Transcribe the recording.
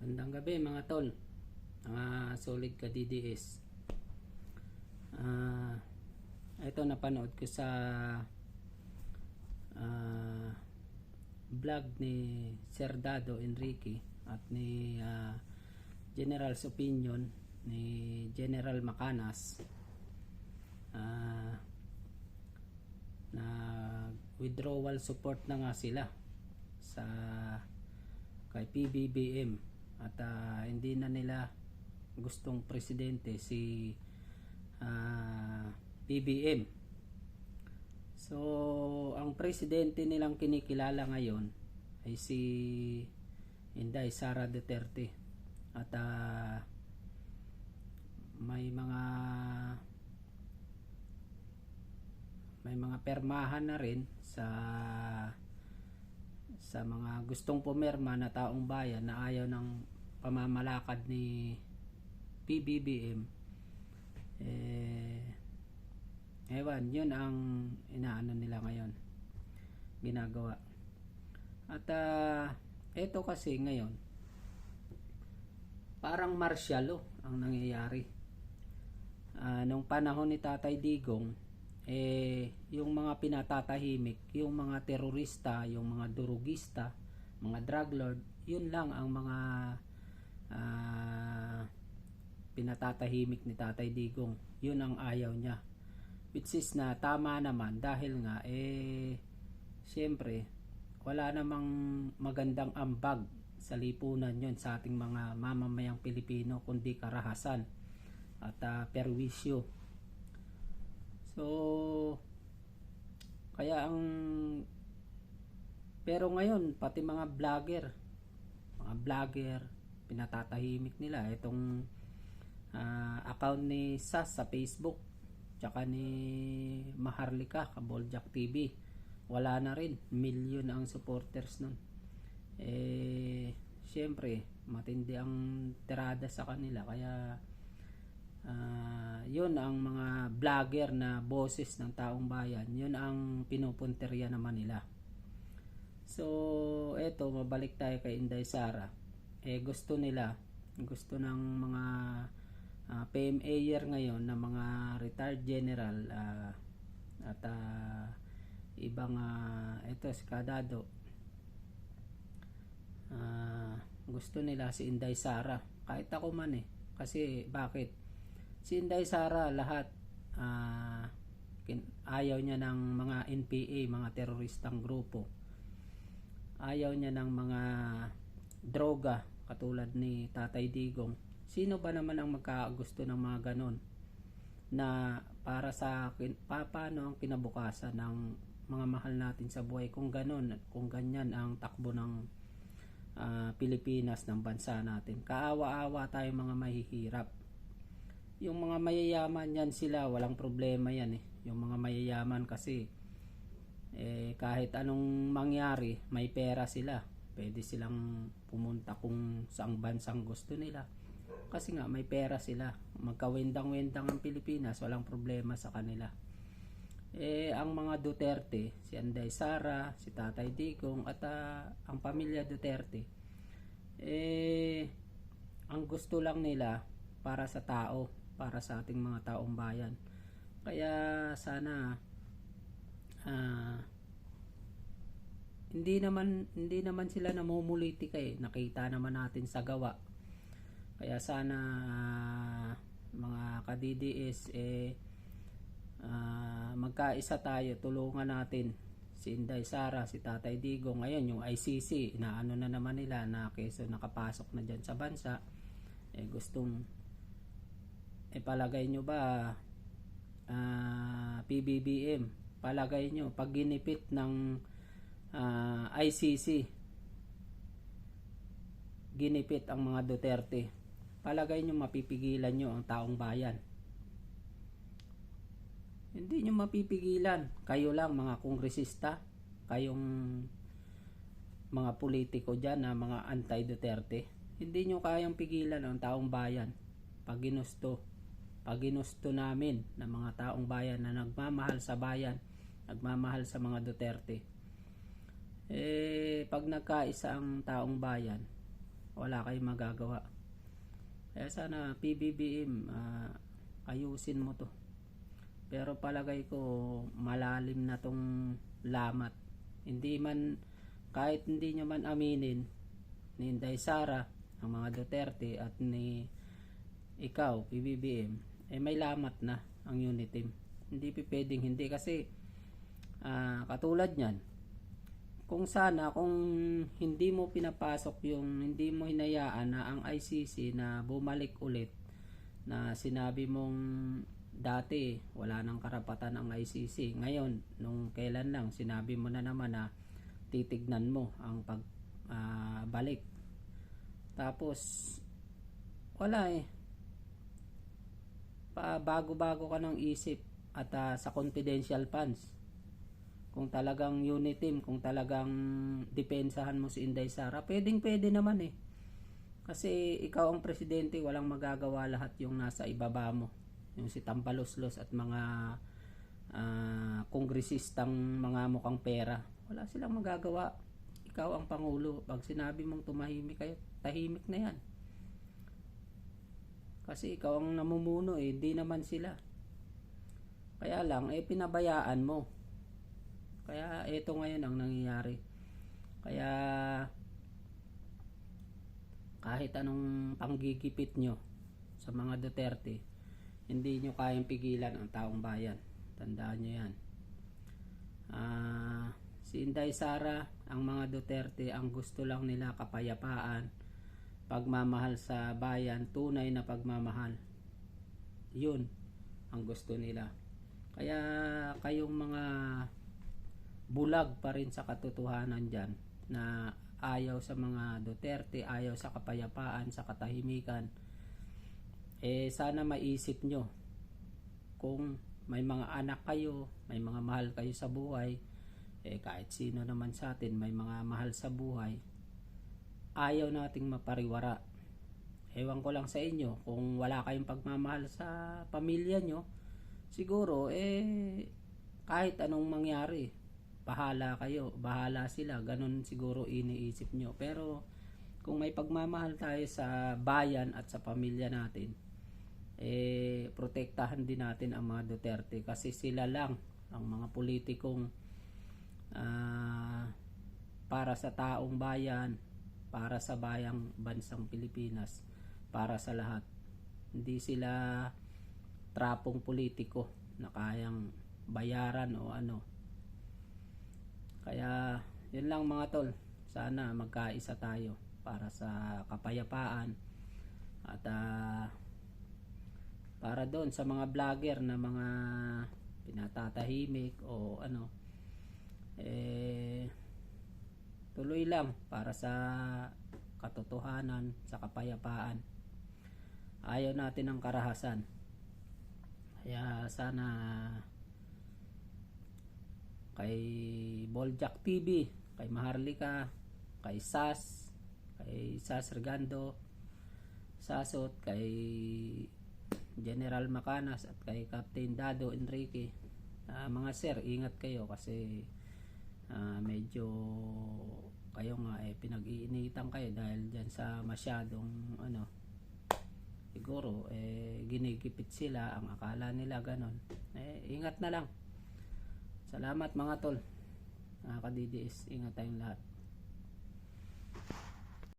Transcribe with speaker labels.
Speaker 1: Magandang gabi mga tol, mga solid ka DDS. Ito napanood ko sa vlog ni Sir Dado Enrique at ni General's Opinion ni General Macanas na withdrawal support na nga sila sa kay PBBM at hindi na nila gustong presidente si BBM. So ang presidente nilang kinikilala ngayon ay si Inday Sara Duterte at may mga permahan na rin sa mga gustong pumirma na taong bayan na ayaw ng pamamalakad ni PBBM. Ewan, yun ang inaano nila ngayon, ginagawa. At eto kasi ngayon parang martial law ang nangyayari. Nung panahon ni Tatay Digong, yung mga pinatatahimik, yung mga terorista, yung mga durugista, mga drug lord, yun lang ang mga pinatatahimik ni Tatay Digong. Yun ang ayaw niya, which is na tama naman dahil nga siyempre wala namang magandang ambag sa lipunan yun sa ating mga mamamayang Pilipino kundi karahasan at perwisyo. So kaya pero ngayon pati mga vlogger pinatatahimik nila itong account ni Sas sa Facebook tsaka ni Maharlika Kaboljak TV, wala na rin, milyon ang supporters nun. Siyempre matindi ang tirada sa kanila, kaya yun ang mga vlogger na boses ng taong bayan, yun ang pinupunterya naman nila. So eto, mabalik tayo kay Inday Sara. Gusto ng mga PMAyer ngayon na mga retired general at ibang ito si Kadado, gusto nila si Inday Sara, kahit ako man kasi bakit si Inday Sara lahat ayaw niya ng mga NPA, mga teroristang grupo, ayaw niya ng mga droga katulad ni Tatay Digong. Sino ba naman ang magkakagusto ng mga ganon na para sa paano ang kinabukasan ng mga mahal natin sa buhay kung ganon, kung ganyan ang takbo ng Pilipinas, ng bansa natin? Kaawa-awa tayo mga mahihirap. Yung mga mayayaman yan, sila walang problema yan yung mga mayayaman kasi kahit anong mangyari may pera sila, pwede silang pumunta kung saang bansang gusto nila kasi nga may pera sila. Magkawendang-wendang ang Pilipinas, walang problema sa kanila. Ang mga Duterte, si Inday Sara, si Tatay Digong at ang pamilya Duterte, ang gusto lang nila para sa tao, para sa ating mga taong bayan. Kaya sana hindi naman sila namumulitika nakita naman natin sa gawa. Kaya sana mga ka-DDS magkaisa tayo, tulungan natin si Inday Sara, si Tatay Digong. Ngayon yung ICC, inaano na naman nila na keso nakapasok na dyan sa bansa, gustong palagay nyo ba PBBM, palagay nyo pag ginipit ng ICC, ginipit ang mga Duterte, palagay nyo mapipigilan nyo ang taong bayan? Hindi nyo mapipigilan. Kayo lang mga kongresista, kayong mga politiko dyan na mga anti-Duterte, hindi nyo kayang pigilan ang taong bayan pag ginusto namin na mga taong bayan na nagmamahal sa bayan, nagmamahal sa mga Duterte. Pag nagkaisa ang taong bayan, wala kayong magagawa. Kaya sana PBBM, ayusin mo to. Pero palagay ko malalim na tong lamat. Hindi man, kahit hindi nyo man aminin ni Inday Sara, ang mga Duterte at ni ikaw PBBM, may lamat na ang unit team. Hindi pwedeng hindi, kasi katulad nyan, kung hindi mo pinapasok hindi mo hinayaan na ang ICC na bumalik ulit, na sinabi mong dati wala nang karapatan ang ICC, ngayon nung kailan lang sinabi mo na naman na titignan mo ang pagbalik, tapos wala bago-bago ka ng isip at sa confidential funds. Kung talagang unit team, kung talagang depensahan mo si Inday Sara, pwede naman kasi ikaw ang presidente, walang magagawa lahat yung nasa ibaba mo. Yung si Tambaloslos at mga kongresistang mga mukhang pera. Wala silang magagawa. Ikaw ang pangulo. Pag sinabi mong tumahimik kayo, tahimik na yan. Kasi ikaw ang namumuno hindi naman sila. Kaya lang, pinabayaan mo. Kaya ito ngayon ang nangyayari. Kaya kahit anong panggigipit nyo sa mga Duterte, hindi nyo kayang pigilan ang taong bayan. Tandaan nyo yan. Si Inday Sara, ang mga Duterte, ang gusto lang nila kapayapaan, pagmamahal sa bayan, tunay na pagmamahal. Yun ang gusto nila. Kaya kayong mga bulag pa rin sa katotohanan dyan, na ayaw sa mga Duterte, ayaw sa kapayapaan, sa katahimikan, sana maisip nyo, kung may mga anak kayo, may mga mahal kayo sa buhay, kahit sino naman sa atin may mga mahal sa buhay, ayaw nating mapariwara. Ewan ko lang sa inyo, kung wala kayong pagmamahal sa pamilya nyo, siguro kahit anong mangyari, bahala kayo, bahala sila, ganun siguro iniisip nyo. Pero kung may pagmamahal tayo sa bayan at sa pamilya natin, protektahan din natin ang mga Duterte, kasi sila lang ang mga politikong para sa taong bayan, para sa bayang bansang Pilipinas, para sa lahat. Hindi sila trapong politiko na kayang bayaran o ano. Kaya yun lang mga tol, sana magkaisa tayo para sa kapayapaan at para doon sa mga vlogger na mga pinatatahimik o ano, tuloy lang para sa katotohanan, sa kapayapaan. Ayaw natin ng karahasan. Kaya sana kay Boljak TV, kay Maharlika, kay Sas Regando, Sasot, kay General Macanas at kay Captain Dado Enrique, mga sir, ingat kayo kasi medyo kayo nga pinag-iinitan kayo dahil dyan sa masyadong siguro ginigipit sila, ang akala nila ganon. Ingat na lang. Salamat mga tol, mga ka-DDS, ingat tayong lahat.